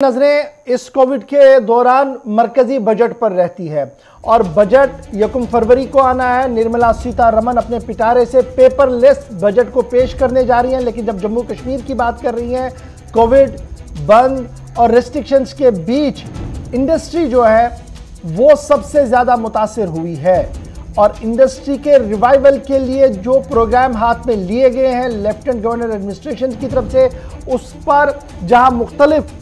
नजरें इस कोविड के दौरान मरकजी बजट पर रहती है और बजट 1 फरवरी को आना है। निर्मला सीतारमण अपने पिटारे से पेपरलेस बजट को पेश करने जा रही हैं, लेकिन जब जम्मू कश्मीर की बात कर रही हैं, कोविड बंद और रेस्ट्रिक्शंस के बीच इंडस्ट्री जो है वो सबसे ज्यादा मुतासिर हुई है और इंडस्ट्री के रिवाइवल के लिए जो प्रोग्राम हाथ में लिए गए हैं लेफ्टिनेंट गवर्नर एडमिनिस्ट्रेशन की तरफ से, उस पर जहां मुख्तलिफ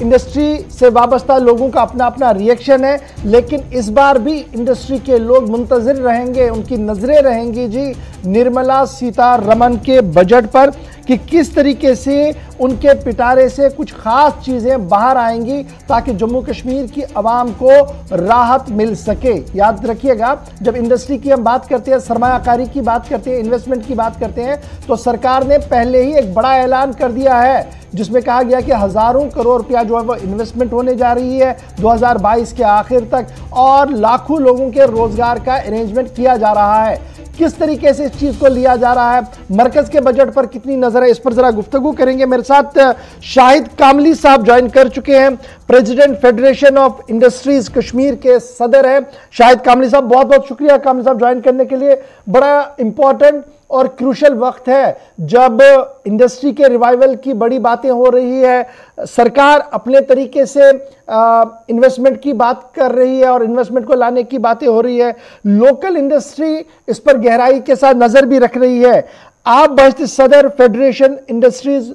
इंडस्ट्री से वाबस्ता लोगों का अपना अपना रिएक्शन है, लेकिन इस बार भी इंडस्ट्री के लोग मुंतजिर रहेंगे, उनकी नजरें रहेंगी जी निर्मला सीतारमण के बजट पर कि किस तरीके से उनके पिटारे से कुछ खास चीजें बाहर आएंगी ताकि जम्मू कश्मीर की आवाम को राहत मिल सके। याद रखिएगा, जब इंडस्ट्री की हम बात करते हैं, सरमायाकारी की बात करते हैं, इन्वेस्टमेंट की बात करते हैं, तो सरकार ने पहले ही एक बड़ा ऐलान कर दिया है जिसमें कहा गया कि हजारों करोड़ रुपया जो है वो इन्वेस्टमेंट होने जा रही है 2022 के आखिर तक और लाखों लोगों के रोजगार का अरेंजमेंट किया जा रहा है। किस तरीके से इस चीज को लिया जा रहा है, मरकज के बजट पर कितनी नजर है, इस पर जरा गुफ्तगू करेंगे। मेरे साथ शाहिद कामली साहब ज्वाइन कर चुके हैं, president federation of industries Kashmir के सदर हैं। शाहिद कामली साहब, बहुत बहुत शुक्रिया कामली साहब ज्वाइन करने के लिए। बड़ा इंपॉर्टेंट और क्रूशल वक्त है जब इंडस्ट्री के रिवाइवल की बड़ी बातें हो रही है, सरकार अपने तरीके से इन्वेस्टमेंट की बात कर रही है और इन्वेस्टमेंट को लाने की बातें हो रही है, लोकल इंडस्ट्री इस पर गहराई के साथ नजर भी रख रही है। आप बहस्त सदर फेडरेशन इंडस्ट्रीज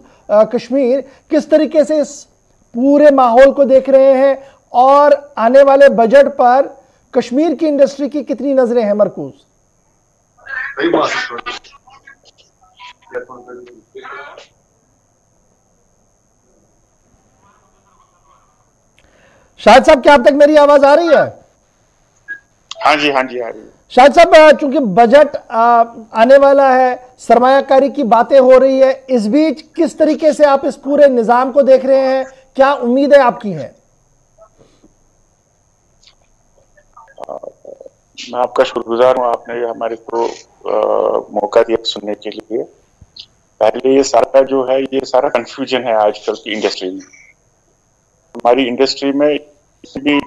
कश्मीर, किस तरीके से इस पूरे माहौल को देख रहे हैं और आने वाले बजट पर कश्मीर की इंडस्ट्री की कितनी नजरें हैं मरकूज? शाहिद साहब, क्या अब तक मेरी आवाज आ रही है? हाँ जी आ रही है। शाहिद साहब, चूंकि बजट आने वाला है, सरमायाकारी की बातें हो रही है, इस बीच किस तरीके से आप इस पूरे निजाम को देख रहे हैं, क्या उम्मीदें आपकी हैं? मैं आपका शुक्रगुजार हूँ, आपने हमारे को मौका दिया सुनने के लिए। पहले ये सारा जो है, ये सारा कंफ्यूजन है आजकल की इंडस्ट्री में। हमारी इंडस्ट्री में भी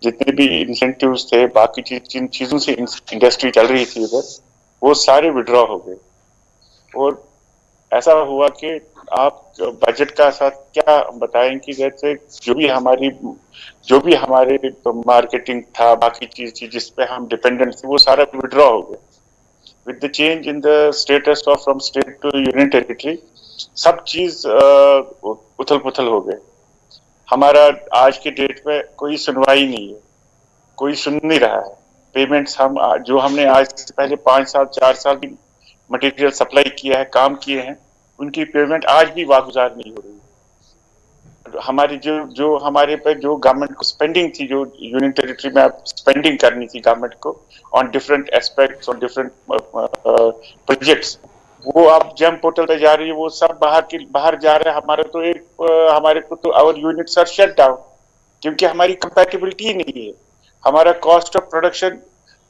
जितने भी इंसेंटिव्स थे, बाकी जिन चीजों से इंडस्ट्री चल रही थी उधर, वो सारे विड्रॉ हो गए और ऐसा हुआ कि आप बजट का साथ क्या बताएं कि जैसे जो भी हमारे मार्केटिंग था, बाकी चीज थी जिस पे हम डिपेंडेंट थे, वो सारा विड्रॉ हो गया। With the change in the status of from state to union territory, सब चीज उथल पुथल हो गए। हमारा आज के डेट में कोई सुनवाई नहीं है, कोई सुन नहीं रहा है। पेमेंट्स जो हमने आज से पहले 5 साल 4 साल भी मटेरियल सप्लाई किया है, काम किए हैं, उनकी पेमेंट आज भी वागुजार नहीं हो रही है। हमारी जो हमारे पे जो गवर्नमेंट को स्पेंडिंग थी, जो यूनियन टेरिटरी में स्पेंडिंग करनी थी गवर्नमेंट को on different aspects, on different projects, वो आप जेम पोर्टल पे जा रही है, वो सब बाहर जा रहे हैं। हमारे को तो our units are shut down क्योंकि हमारी कंपैटिबिलिटी नहीं है। हमारा कॉस्ट ऑफ प्रोडक्शन,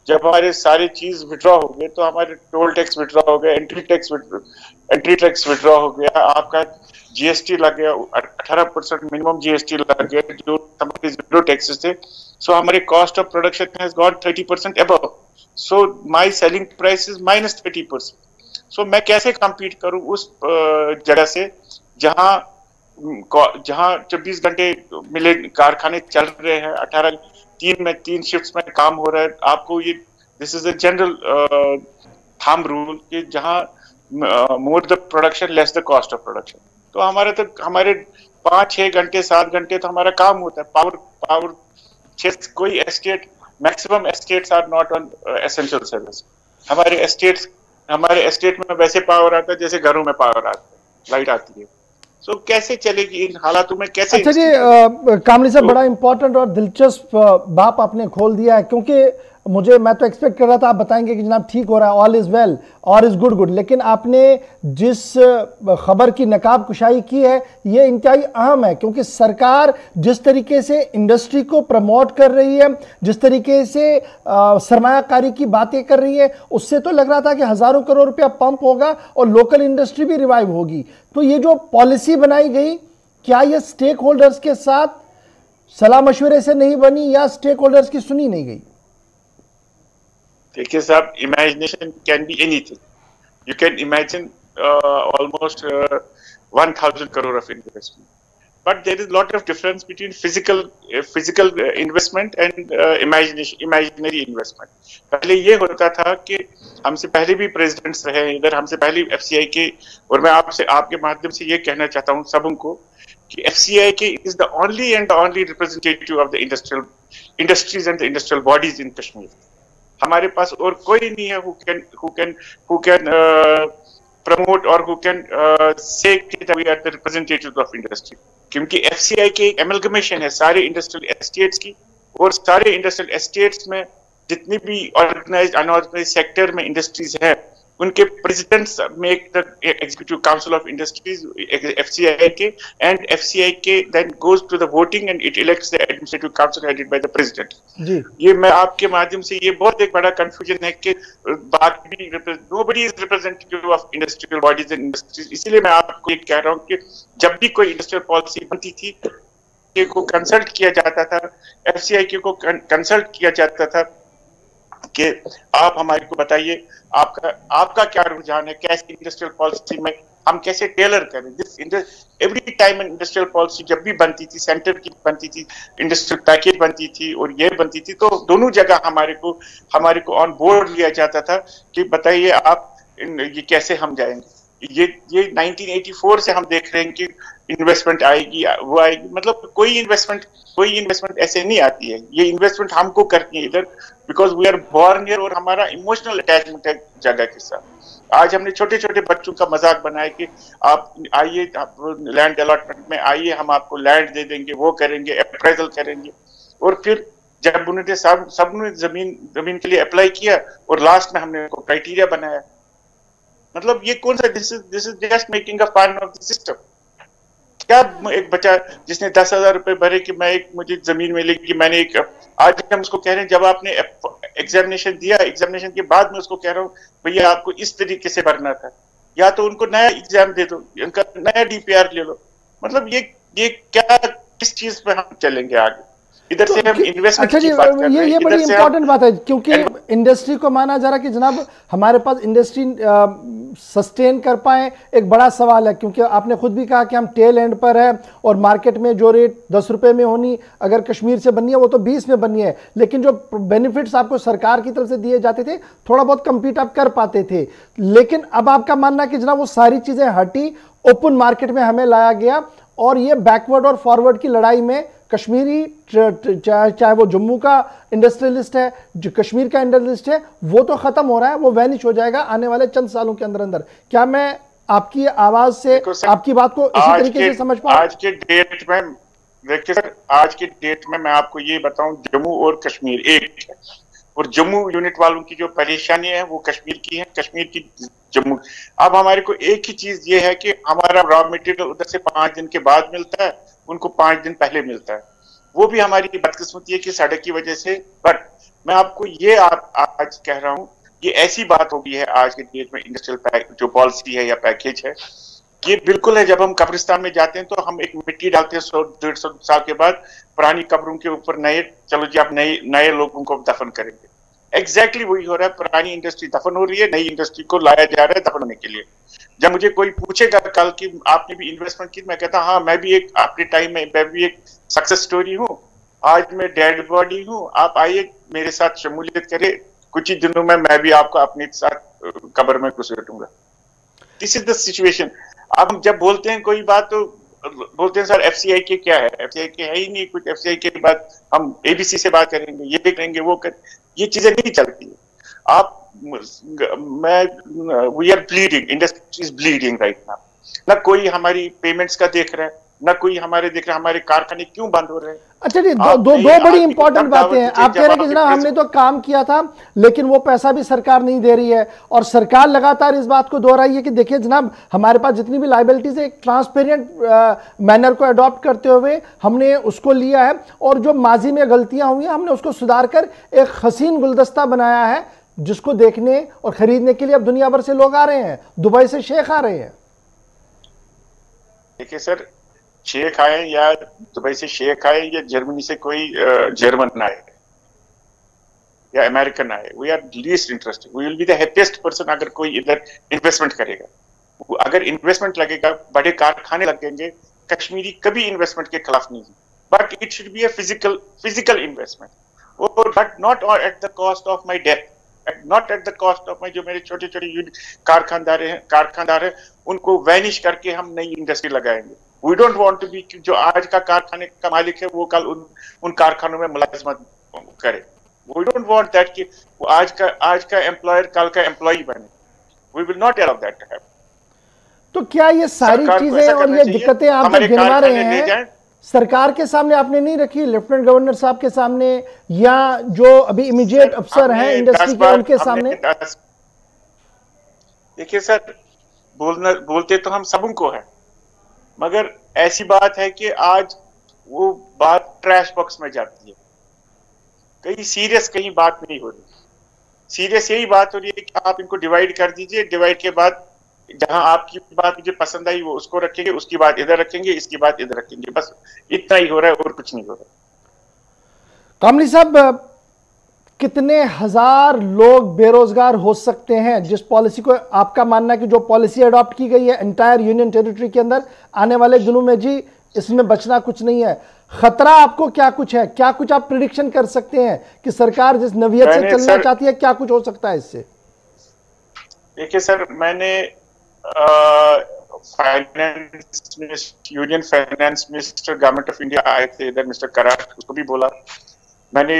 जब हमारे सारी चीज विड्रॉ हो गए तो हमारे टोल टैक्स विड्रॉ हो गया, एंट्री टैक्स विड्रॉ हो गया, आपका जीएसटी लग गया, 18% मिनिमम जीएसटी लग गया, जो हमारे जीरो टैक्सेस थे। सो हमारे cost of production has gone 30% above, so my selling price is -30%। सो मैं कैसे कम्पीट करूं उस जगह से जहां 24 घंटे मिले कारखाने चल रहे हैं, 3 शिफ्ट्स में काम हो रहा है। आपको ये this is a general thumb rule कि जहां more the production less the cost of production. तो हमारे 5-6 घंटे 7 घंटे तो हमारा काम होता है। पावर कोई estate, maximum estates are not on essential service. हमारे एस्टेट में वैसे पावर आता है जैसे घरों में पावर आता है, लाइट आती है। सो कैसे चलेगी इन हालातों में, कैसे? अच्छा जी, कामली साहब, बड़ा इंपॉर्टेंट और दिलचस्प बात आपने खोल दिया है, क्योंकि मैं तो एक्सपेक्ट कर रहा था आप बताएंगे कि जनाब ठीक हो रहा है, all is well, all is good, लेकिन आपने जिस खबर की नकाब कुशाई की है ये इंतहाई अहम है, क्योंकि सरकार जिस तरीके से इंडस्ट्री को प्रमोट कर रही है, जिस तरीके से सरमायाकारी की बातें कर रही है, उससे तो लग रहा था कि हजारों करोड़ रुपया पंप होगा और लोकल इंडस्ट्री भी रिवाइव होगी। तो ये जो पॉलिसी बनाई गई, क्या ये स्टेक होल्डर्स के साथ सलाह मशवरे से नहीं बनी या स्टेक होल्डर्स की सुनी नहीं गई? देखिए साहब, imagination can be anything. You can imagine almost 1000 crore of investment, but there is a lot of difference between physical investment and imaginary investment. पहले ये होता था कि हमसे पहले भी प्रेसिडेंट्स रहे इधर, हमसे पहले एफसीआई के, और मैं आपसे आपके माध्यम से ये कहना चाहता हूँ सबको कि एफसीआई के is the only representative of the industries and the industrial bodies in Kashmir. हमारे पास और कोई नहीं है who can promote or who can say that we are the representatives of industry. क्योंकि एफसीआई की एमलगमेशन है सारे इंडस्ट्रियल एस्टेट्स की, और सारे इंडस्ट्रियल एस्टेट्स में जितनी भी ऑर्गेनाइज्ड अनऑर्गेनाइज्ड सेक्टर में इंडस्ट्रीज है, उनके presidents make the executive council of industries FCI के, एंड एफसीआई के then goes to the voting and it elects the administrative council headed by the president. ये मैं आपके माध्यम से, ये बहुत एक बड़ा कंफ्यूजन है कि बाकी nobody is representative of industrial bodies and industries. इसीलिए मैं आपको ये कह रहा हूँ कि जब भी कोई इंडस्ट्रियल पॉलिसी बनती थी को कंसल्ट किया जाता था, एफसीआई को कंसल्ट किया जाता था कि आप हमारे को बताइए आपका क्या रुझान है, कैसे इंडस्ट्रियल पॉलिसी में हम कैसे टेलर करें. एवरी टाइम इंडस्ट्रियल पॉलिसी जब भी बनती थी, सेंटर की बनती थी, इंडस्ट्रियल पैकेज बनती थी और ये बनती थी, तो दोनों जगह हमारे को ऑन बोर्ड लिया जाता था कि बताइए आप ये कैसे हम जाएंगे. ये 1984 से हम देख रहे हैं कि इन्वेस्टमेंट आएगी, वो आएगी, मतलब कोई इन्वेस्टमेंट ऐसे नहीं आती है. ये इन्वेस्टमेंट हमको करनी है इधर, because we are born here, और हमारा इमोशनल अटैचमेंट है जगह के साथ. आज हमने छोटे छोटे बच्चों का मजाक बनाया कि आप आइए, लैंड अलॉटमेंट में आइए, हम आपको लैंड दे देंगे, वो करेंगे, अप्रेजल करेंगे, और फिर जब उन्होंने सबने जमीन के लिए अप्लाई किया और लास्ट में हमने क्राइटेरिया बनाया. मतलब ये कौन सा, this is just making a fun of the system. क्या एक बच्चा जिसने 10,000 रुपए भरे कि मुझे जमीन मिलेगी, मैंने आज हम उसको कह रहे हैं, जब आपने एग्जामिनेशन दिया, एग्जामिनेशन के बाद में उसको कह रहा हूँ भैया आपको इस तरीके से भरना था, या तो उनको नया एग्जाम दे दो, उनका नया डीपीआर ले लो. मतलब ये क्या, किस चीज पे हम चलेंगे आगे? इधर से हम इन्वेस्टमेंट की बात कर रहे हैं, ये बड़ी इंपॉर्टेंट बात है, क्योंकि इंडस्ट्री को माना जा रहा कि जनाब हमारे पास इंडस्ट्री सस्टेन कर पाए, एक बड़ा सवाल है. क्योंकि आपने खुद भी कहा कि हम टेल एंड पर है, और मार्केट में जो रेट 10 रुपए में होनी अगर कश्मीर से बननी है वो तो 20 में बननी है, लेकिन जो बेनिफिट्स आपको सरकार की तरफ से दिए जाते थे थोड़ा बहुत कंपीट आप कर पाते थे. लेकिन अब आपका मानना है कि जनाब वो सारी चीजें हटी, ओपन मार्केट में हमें लाया गया, और ये बैकवर्ड और फॉरवर्ड की लड़ाई में कश्मीरी, चाहे वो जम्मू का इंडस्ट्रियलिस्ट है, जो कश्मीर का इंडस्ट्रियलिस्ट है, वो तो खत्म हो रहा है, वो वैनिश हो जाएगा आने वाले चंद सालों के अंदर अंदर. क्या मैं आपकी आवाज से आपकी बात को इसी तरीके से समझ पाऊं? आज के डेट में देखिए सर, आज के डेट में मैं आपको ये बताऊं, जम्मू और कश्मीर एक है, और जम्मू यूनिट वालों की जो परेशानी है वो कश्मीर की है, कश्मीर की जम्मू. अब हमारे को एक ही चीज ये है कि हमारा रॉ मटेरियल उधर से 5 दिन के बाद मिलता है, उनको 5 दिन पहले मिलता है. वो भी हमारी बदकिस्मती है कि सड़क की वजह से. बट मैं आपको ये आज कह रहा हूँ, ये ऐसी बात हो गई है आज के डेट में, इंडस्ट्रियल जो पॉलिसी है या पैकेज है, ये बिल्कुल है. जब हम कब्रिस्तान में जाते हैं तो हम एक मिट्टी डालते हैं, 100-150 साल के बाद पुरानी कब्रों के ऊपर नए, चलो जी आप नए लोगों को दफन करेंगे. एग्जैक्टली वही हो रहा है. पुरानी इंडस्ट्री दफन हो रही है, नई इंडस्ट्री को लाया जा रहा है दफन होने के लिए. जब मुझे कोई पूछेगा कल कि आपने भी इन्वेस्टमेंट की, मैं कहता हाँ, मैं भी एक अपने टाइम में मैं भी एक सक्सेस स्टोरी हूँ, आज मैं डेड बॉडी हूँ, आप आइए मेरे साथ शमूलियत करें, कुछ ही दिनों में मैं भी आपको अपने साथ कब्र में घुसेटूंगा. This is the situation. अब हम जब बोलते हैं कोई बात तो बोलते हैं सर एफसीआई के क्या है, एफसीआई के है ही नहीं कुछ, एफसीआई के बाद हम एबीसी से बात करेंगे, ये करेंगे, वो कर, ये चीजें नहीं चलती है. We are bleeding, industry is bleeding right now. ना कोई हमारी पेमेंट्स का देख रहा है, ना कोई हमारे देख रहा है हमारे कारखाने क्यों बंद हो रहे हैं. अच्छा जी, दो बड़ी इंपॉर्टेंट बातें हैं. आप कह रहे हैं कि जनाब हमने तो काम किया था लेकिन वो पैसा भी सरकार नहीं दे रही है, और सरकार लगातार इस बात को दोहराई है कि देखिए जनाब हमारे पास जितनी भी लाइबिलिटीज है एक ट्रांसपेरेंट मैनर को अडॉप्ट करते हुए हमने उसको लिया है, और जो माजी में गलतियां हुई हैं हमने उसको सुधार कर एक हसीन गुलदस्ता बनाया है, जिसको देखने और खरीदने के लिए अब दुनिया भर से लोग आ रहे हैं, दुबई से शेख आ रहे हैं. देखिए सर, शेख आए या दुबई से शेख आए या जर्मनी से कोई जर्मन आए या अमेरिकन आए, we are least interested, we will be the happiest person अगर कोई इधर इन्वेस्टमेंट करेगा। अगर इन्वेस्टमेंट लगेगा, बड़े कारखाने लगेंगे, कश्मीरी कभी इन्वेस्टमेंट के खिलाफ नहीं है, but it should be a physical investment, but not at the cost of my death, not at the cost of my, जो मेरे छोटे छोटे कारखानदार हैं उनको वैनिश करके हम नई इंडस्ट्री लगाएंगे। We don't want to be, जो आज का कारखाने का मालिक है वो कल उन कारखानों में मुलाजिमत करे। वी डोंट वांट दैट कि वो आज का एम्प्लॉयर कल का एम्प्लॉय बने। We will not allow that to happen. तो क्या ये सारी चीजें और ये दिक्कतें आप जो गिनवा रहे हैं सरकार के सामने आपने नहीं रखी, लेफ्टिनेंट गवर्नर साहब के सामने या जो अभी इमीडिएट अफसर हैं इंडस्ट्री के उनके सामने? देखिए सर, बोलते तो हम सबको है, मगर ऐसी बात है कि आज वो बात ट्रैश बॉक्स में जाती है, कहीं सीरियस कहीं बात नहीं हो रही। सीरियस यही बात हो रही है कि आप इनको डिवाइड कर दीजिए, डिवाइड के बाद जहां आपकी बात मुझे पसंद आई वो उसको रखेंगे, उसकी बात इधर रखेंगे, इसकी बात इधर रखेंगे, बस इतना ही हो रहा है और कुछ नहीं हो रहा। कामली साहब, कितने हजार लोग बेरोजगार हो सकते हैं जिस पॉलिसी को आपका मानना है कि जो पॉलिसी अडॉप्ट की गई है एंटायर यूनियन टेरिटरी के अंदर आने वाले दिनों में, जी इसमें बचना कुछ नहीं है? खतरा आपको क्या कुछ है, क्या कुछ आप प्रिडिक्शन कर सकते हैं कि सरकार जिस नवीयत से चलना चाहती है क्या कुछ हो सकता है इससे? देखिए सर, मैंने union finance minister government of India आए थे इधर, मिस्टर करार, उसको भी बोला मैंने।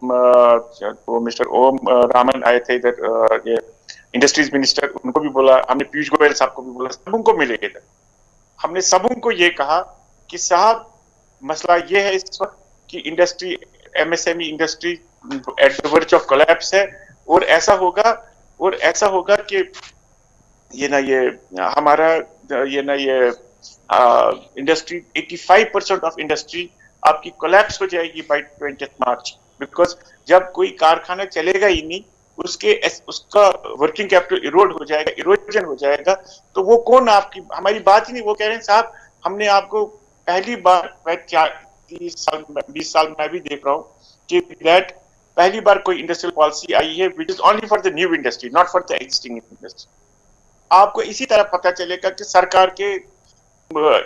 वो मिस्टर ओम रामन आए थे इधर, ये इंडस्ट्रीज मिनिस्टर, उनको भी बोला हमने। पीयूष गोयल साहब को भी बोला, सबको मिले इधर। हमने सबको ये कहा कि साहब मसला ये है इस वक्त कि industry, MSME industry at the verge of collapse है, और ऐसा होगा कि हमारा इंडस्ट्री 85% ऑफ इंडस्ट्री आपकी कोलैप्स हो जाएगी बाय 20 मार्च, बिकॉज जब कोई कारखाना चलेगा ही नहीं, उसका वर्किंग कैपिटल इरोजन हो जाएगा, तो वो कौन हमारी बात ही नहीं। वो कह रहे हैं साहब हमने आपको पहली बार 20 साल मैं भी देख रहा हूँ कि पहली बार कोई इंडस्ट्रियल पॉलिसी आई है which is only for the new industry, not for the existing industry. आपको इसी तरह पता चलेगा कि सरकार के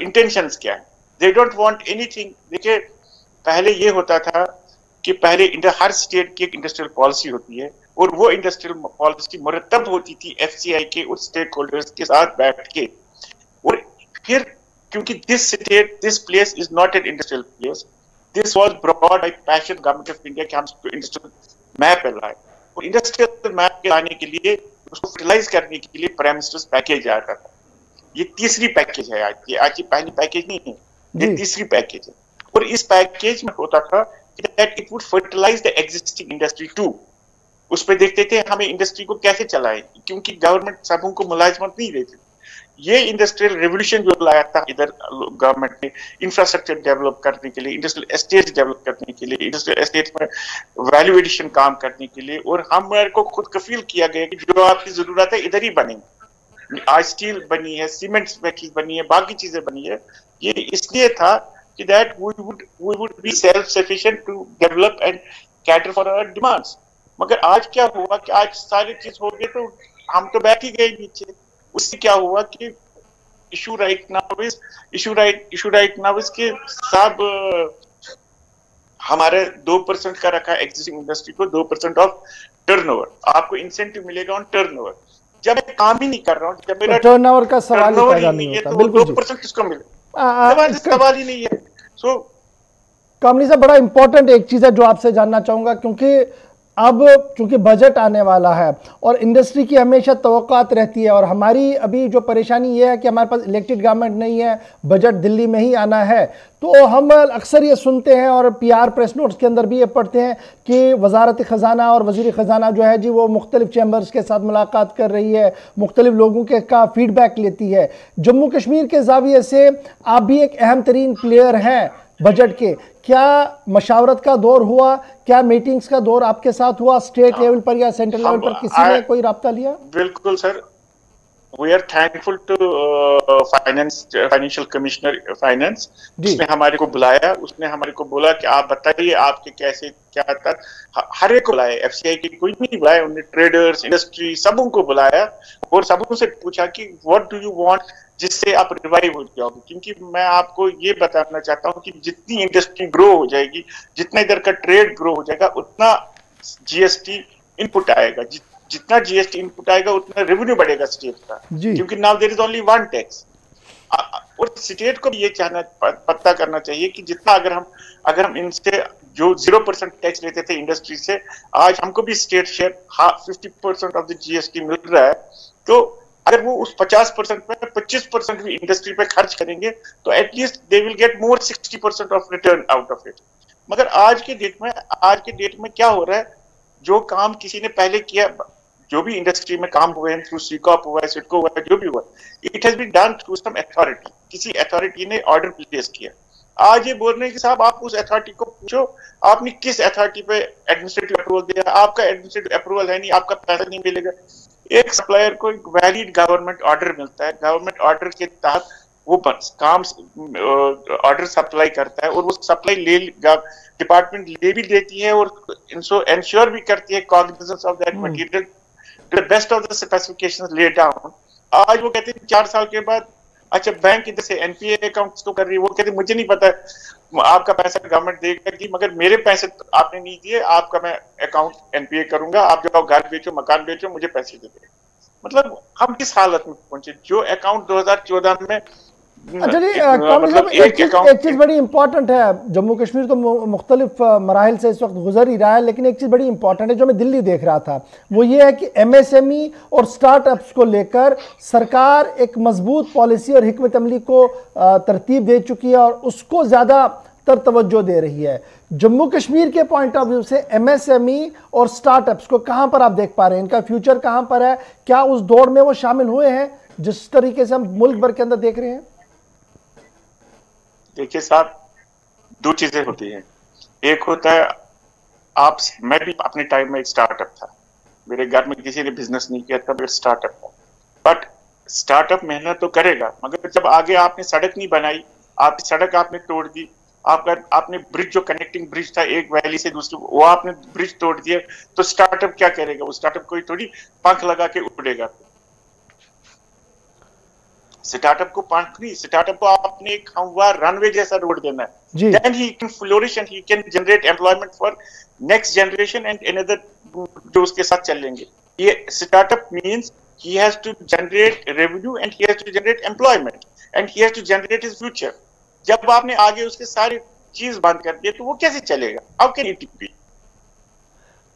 इंटेंशंस क्या है। They don't want anything. देखिए, पहले ये होता था कि पहले हर स्टेट की एक इंडस्ट्रियल पॉलिसी होती है, और वो इंडस्ट्रियल पॉलिसी मुरतब होती थी एफसीआई के उस स्टेक होल्डर्स के साथ बैठ के। और फिर क्योंकि this place is not an industrial place, this was brought by passion government of India कि हम इंडस्ट्रियल मैप लाए, और इंडस्ट्रियल मैप के लाने के लिए उसको फर्टिलाइज करने के लिए प्राइम मिनिस्टर्स पैकेज आ रहा था। ये तीसरी पैकेज है आज की पहली पैकेज नहीं है, ये तीसरी पैकेज है। और इस पैकेज में होता था that it would fertilize the existing industry too। उस पे देखते थे हमें इंडस्ट्री को कैसे चलाएं, क्योंकि गवर्नमेंट सबों को मुलाजिमत नहीं देती। ये इंडस्ट्रियल रेवोल्यूशन जो लाया था इधर गवर्नमेंट ने, इंफ्रास्ट्रक्चर डेवलप करने के लिए, इंडस्ट्रियल एस्टेट डेवलप करने के लिए, इंडस्ट्रियल एस्टेट में वैल्यू एडिशन काम करने के लिए, और हमारे को खुद कफील किया गया कि जो आपकी जरूरत है इधर ही बनेंगे। आज स्टील बनी है, सीमेंट फैक्ट्री बनी है, बाकी चीजें बनी है। ये इसलिए था कि that we would be self-sufficient to develop and cater for our demands। मगर आज क्या हुआ कि आज सारी चीज हो गई तो हम तो बैठ ही गए नीचे। उससे क्या हुआ कि इशू राइट नाउ इज के सब हमारे 2% का रखा एग्जिस्टिंग इंडस्ट्री को, 2% ऑफ टर्नओवर। आपको इंसेंटिव मिलेगा ऑन टर्नओवर। जब मैं काम ही नहीं कर रहा हूँ, जब मेरा टर्नओवर का सवाल ही नहीं है, तो 2% किसको मिलेगा? सवाल ही नहीं है। कामली साहब, बड़ा इंपॉर्टेंट एक चीज है जो आपसे जानना चाहूंगा, क्योंकि अब चूंकि बजट आने वाला है और इंडस्ट्री की हमेशा तवक्कात रहती है, और हमारी अभी जो परेशानी ये है कि हमारे पास इलेक्टेड गवर्नमेंट नहीं है, बजट दिल्ली में ही आना है, तो हम अक्सर ये सुनते हैं और पीआर प्रेस नोट्स के अंदर भी ये पढ़ते हैं कि वजारत ख़जाना और वज़ीर ख़जाना जो है जी वो मुख्तलिफ चैम्बर्स के साथ मुलाकात कर रही है, मुख्तलिफ लोगों के का फीडबैक लेती है। जम्मू कश्मीर के ज़ाविये से आप भी एक अहम तरीन प्लेयर हैं बजट के। क्या मशावरत का दौर हुआ, क्या मीटिंग्स का दौर आपके साथ हुआ स्टेट लेवल पर या सेंट्रल लेवल पर? किसी ने कोई राब्ता लिया? बिल्कुल sir, we are thankful to financial commissioner finance, जिसने हमारे को बुलाया। उसने हमारे को बोला कि आप बताइए आपके कैसे क्या था। हर एक को बुलाया, एफसीआई की कोई नहीं बुलाया, उन्होंने ट्रेडर्स, इंडस्ट्री सबों को बुलाया और सबों से पूछा कि व्हाट डू यू वांट, जिससे आप रिवाइव हो जाओगे। क्योंकि मैं आपको ये बताना चाहता हूँ कि जितनी इंडस्ट्री ग्रो हो जाएगी, जितना इधर का ट्रेड ग्रो हो जाएगा, उतना जीएसटी इनपुट आएगा। जितना जीएसटी इनपुट आएगा उतना रेवेन्यू बढ़ेगा स्टेट का, क्योंकि now there is only one tax. और स्टेट को भी ये पता करना चाहिए कि जितना अगर हम इनसे जो 0% टैक्स लेते थे इंडस्ट्री से, आज हमको भी state share 50% of the GST मिल रहा है। तो अगर वो उस 50% में 25% भी इंडस्ट्री पे खर्च करेंगे तो at least they will get more 60% of return out of it. मगर आज के डेट में क्या हो रहा है, जो काम किसी ने पहले किया, जो भी इंडस्ट्री में काम हुए हैं, थ्रू सीकॉप हुआ है, सिडको हुआ है, जो भी हुआ, it has been done through some authority. किसी अथॉरिटी ने ऑर्डर प्लेस किया। आज ये बोल रहे हैं कि साहब आप उस अथॉरिटी को पूछो आपने किस अथॉरिटी पे एडमिनिस्ट्रेटिव अप्रूवल दिया। आपका एडमिनिस्ट्रेटिव अप्रूवल है नहीं, आपका पैसा नहीं मिलेगा। एक सप्लायर को एक वैलिड गवर्नमेंट ऑर्डर मिलता है, गवर्नमेंट ऑर्डर के तहत वो काम ऑर्डर सप्लाई करता है और वो सप्लाई डिपार्टमेंट ले भी देती है और इंश्योर भी करती है cognizance of that material to the best of the specifications laid down. आज वो कहते हैं 4 साल के बाद, अच्छा बैंक इधर से एनपीए अकाउंट्स तो कर रही है, वो कहते मुझे नहीं पता आपका पैसा गवर्नमेंट देगा कि, मगर मेरे पैसे आपने नहीं दिए, आपका मैं अकाउंट एनपीए करूंगा, आप जाओ घर बेचो, मकान बेचो, मुझे पैसे दे दे। मतलब हम किस हालत में पहुंचे, जो अकाउंट 2014 में। अच्छा जी, मतलब एक चीज बड़ी इंपॉर्टेंट है। जम्मू कश्मीर तो मुख्तलिफ मराहिल से इस वक्त गुजर ही रहा है, लेकिन एक चीज बड़ी इंपॉर्टेंट है जो मैं दिल्ली देख रहा था, वो ये है कि एमएसएमई और स्टार्टअप्स को लेकर सरकार एक मजबूत पॉलिसी और हिकमत अमली को तरतीब दे चुकी है और उसको ज्यादा तर तवज्जो दे रही है। जम्मू कश्मीर के पॉइंट ऑफ व्यू से एमएसएमई और स्टार्टअप्स को कहां पर आप देख पा रहे हैं, इनका फ्यूचर कहां पर है? क्या उस दौड़ में वो शामिल हुए हैं जिस तरीके से हम मुल्क भर के अंदर देख रहे हैं? देखिए साहब, 2 चीजें होती हैं। एक होता है मैं भी अपने टाइम में एक स्टार्टअप था, मेरे घर में किसी ने बिजनेस नहीं किया था, मेरा स्टार्टअप था। बट स्टार्टअप मेहनत तो करेगा, मगर जब आगे आपने सड़क नहीं बनाई, सड़क आपने तोड़ दी, आपने ब्रिज, जो कनेक्टिंग ब्रिज था एक वैली से दूसरी, वो आपने ब्रिज तोड़ दिया, तो स्टार्टअप क्या करेगा? वो स्टार्टअप कोई थोड़ी पंख लगा के उड़ेगा। स्टार्टअप को पंख नहीं, स्टार्टअप को आपने एक हमवार रनवे जैसा रोड देना है। Then he can flourish and he can generate employment for next generation and another जो उसके साथ चलेंगे। ये startup means he has to generate revenue and he has to generate employment and he has to generate his future। जब आपने आगे उसके सारी चीज बंद कर दिए तो वो कैसे चलेगा? How can it be?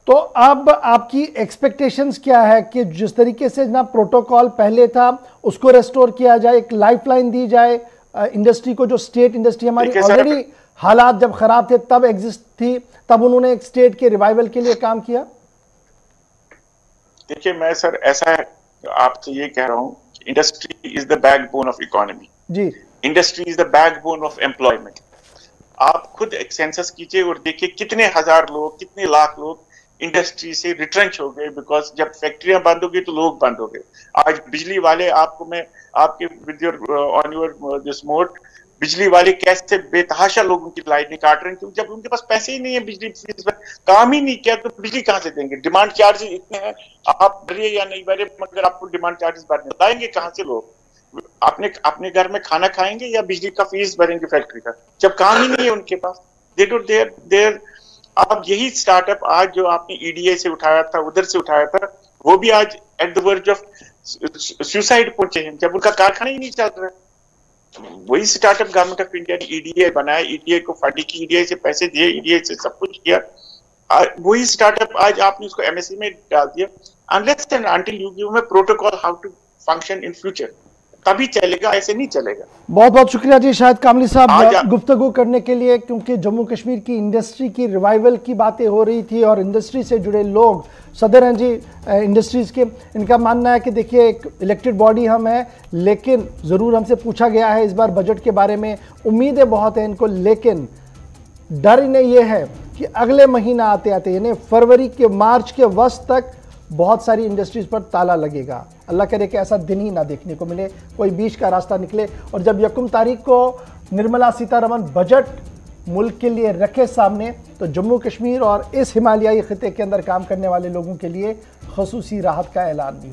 तो अब आपकी एक्सपेक्टेशंस क्या है कि जिस तरीके से ना प्रोटोकॉल पहले था उसको रेस्टोर किया जाए, एक लाइफलाइन दी जाए इंडस्ट्री को, जो स्टेट इंडस्ट्री हमारी ऑलरेडी हालात जब खराब थे तब एग्जिस्ट थी, तब उन्होंने एक स्टेट के रिवाइवल के लिए काम किया? देखिए मैं सर ऐसा आपसे ये कह रहा हूँ, industry is the backbone of economy जी, industry is the backbone of employment. आप खुद एक सेंसस कीजिए और देखिए कितने हजार लोग, कितने लाख लोग इंडस्ट्री से रिट्रेंच हो गए, बिकॉज जब फैक्ट्रियां बंद हो गई तो लोग बंद हो गए। आज बिजली वाले, आपको मैं आपके with your on your this mode, बिजली वाले कैसे बेतहाशा लोगों की लाइट काट रहे हैं, क्योंकि जब उनके पास पैसे ही नहीं है, बिजली फीस पर काम ही नहीं किया तो बिजली कहां से देंगे? डिमांड चार्जेस इतने हैं, आप भरिए या नहीं भरिए, मगर आपको डिमांड चार्जेस भरने लाएंगे कहां से लोग? अपने घर में खाना खाएंगे या बिजली का फीस भरेंगे फैक्ट्री का, जब काम ही नहीं है उनके पास? They don't there. अब यही स्टार्टअप आज जो आपने ईडीए से उठाया था, उधर से उठाया था, वो भी आज at the verge of suicide पहुंचे हैं, जब उनका कारखाना ही नहीं चल रहा है। वही स्टार्टअप गवर्नमेंट ऑफ इंडिया ने ईडीए बनाया, ईडीए को फंड की, ईडीए से पैसे दिए, ईडीए से सब कुछ किया। वही स्टार्टअप आज आपने उसको एमएससी में डाल दिया। Unless and until you give me protocol how to function in future, तभी चलेगा, ऐसे नहीं चलेगा। बहुत बहुत शुक्रिया जी शाहिद कामली साहब गुफ्तगू करने के लिए, क्योंकि जम्मू कश्मीर की इंडस्ट्री की रिवाइवल की बातें हो रही थी और इंडस्ट्री से जुड़े लोग, सदर हैं जी इंडस्ट्रीज़ के, इनका मानना है कि देखिए एक इलेक्टेड बॉडी हम हैं, लेकिन ज़रूर हमसे पूछा गया है इस बार बजट के बारे में, उम्मीदें बहुत हैं इनको, लेकिन डर इन्हें यह है कि अगले महीना आते आते यानी फरवरी के मार्च के वस्त तक बहुत सारी इंडस्ट्रीज़ पर ताला लगेगा। अल्लाह करे कि ऐसा दिन ही ना देखने को मिले, कोई बीच का रास्ता निकले। और जब 1 तारीख को निर्मला सीतारमण बजट मुल्क के लिए रखे सामने, तो जम्मू कश्मीर और इस हिमालयाई खिते के अंदर काम करने वाले लोगों के लिए खसूसी राहत का ऐलान भी